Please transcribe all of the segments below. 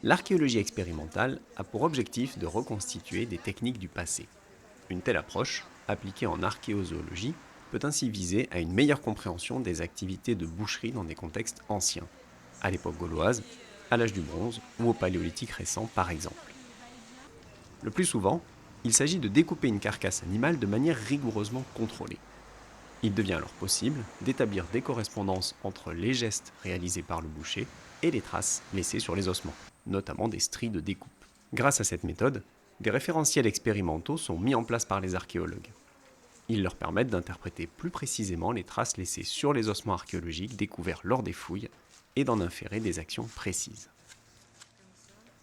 L'archéologie expérimentale a pour objectif de reconstituer des techniques du passé. Une telle approche, appliquée en archéozoologie, peut ainsi viser à une meilleure compréhension des activités de boucherie dans des contextes anciens, à l'époque gauloise, à l'âge du bronze ou au paléolithique récent par exemple. Le plus souvent, il s'agit de découper une carcasse animale de manière rigoureusement contrôlée. Il devient alors possible d'établir des correspondances entre les gestes réalisés par le boucher et les traces laissées sur les ossements, notamment des stries de découpe. Grâce à cette méthode, des référentiels expérimentaux sont mis en place par les archéologues. Ils leur permettent d'interpréter plus précisément les traces laissées sur les ossements archéologiques découverts lors des fouilles et d'en inférer des actions précises.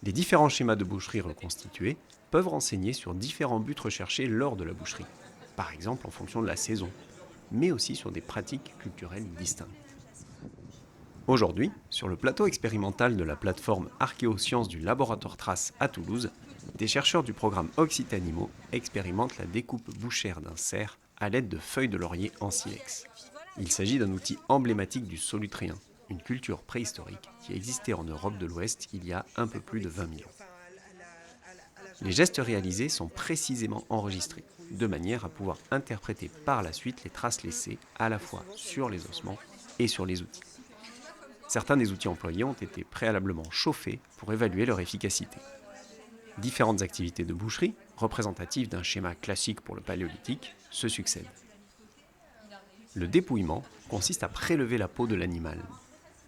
Les différents schémas de boucherie reconstitués peuvent renseigner sur différents buts recherchés lors de la boucherie, par exemple en fonction de la saison, mais aussi sur des pratiques culturelles distinctes. Aujourd'hui, sur le plateau expérimental de la plateforme Archéosciences du laboratoire Trace à Toulouse, des chercheurs du programme Occitanimo expérimentent la découpe bouchère d'un cerf à l'aide de feuilles de laurier en silex. Il s'agit d'un outil emblématique du Solutrien, une culture préhistorique qui existait en Europe de l'Ouest il y a un peu plus de 20 000 ans. Les gestes réalisés sont précisément enregistrés, de manière à pouvoir interpréter par la suite les traces laissées à la fois sur les ossements et sur les outils. Certains des outils employés ont été préalablement chauffés pour évaluer leur efficacité. Différentes activités de boucherie, représentatives d'un schéma classique pour le paléolithique, se succèdent. Le dépouillement consiste à prélever la peau de l'animal.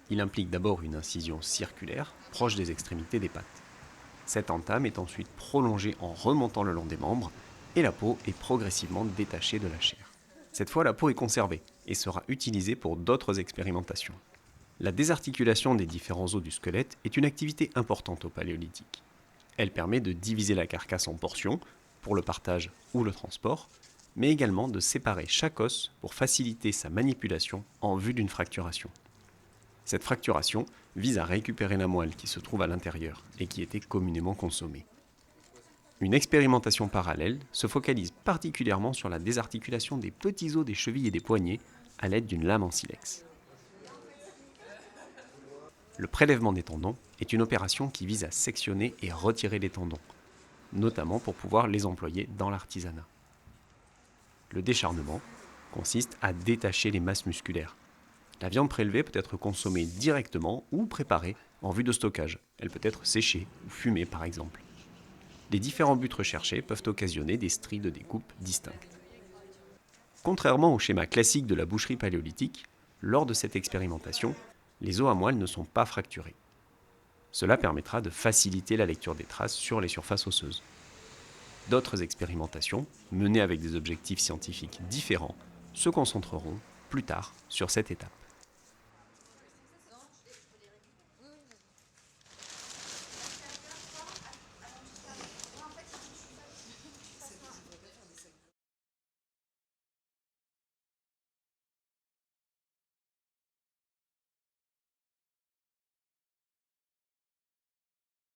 Il implique d'abord une incision circulaire, proche des extrémités des pattes. Cette entame est ensuite prolongée en remontant le long des membres et la peau est progressivement détachée de la chair. Cette fois, la peau est conservée et sera utilisée pour d'autres expérimentations. La désarticulation des différents os du squelette est une activité importante au paléolithique. Elle permet de diviser la carcasse en portions, pour le partage ou le transport, mais également de séparer chaque os pour faciliter sa manipulation en vue d'une fracturation. Cette fracturation vise à récupérer la moelle qui se trouve à l'intérieur et qui était communément consommée. Une expérimentation parallèle se focalise particulièrement sur la désarticulation des petits os des chevilles et des poignets à l'aide d'une lame en silex. Le prélèvement des tendons est une opération qui vise à sectionner et retirer les tendons, notamment pour pouvoir les employer dans l'artisanat. Le décharnement consiste à détacher les masses musculaires. La viande prélevée peut être consommée directement ou préparée en vue de stockage. Elle peut être séchée ou fumée par exemple. Les différents buts recherchés peuvent occasionner des stries de découpe distinctes. Contrairement au schéma classique de la boucherie paléolithique, lors de cette expérimentation, les os à moelle ne sont pas fracturés. Cela permettra de faciliter la lecture des traces sur les surfaces osseuses. D'autres expérimentations, menées avec des objectifs scientifiques différents, se concentreront plus tard sur cette étape.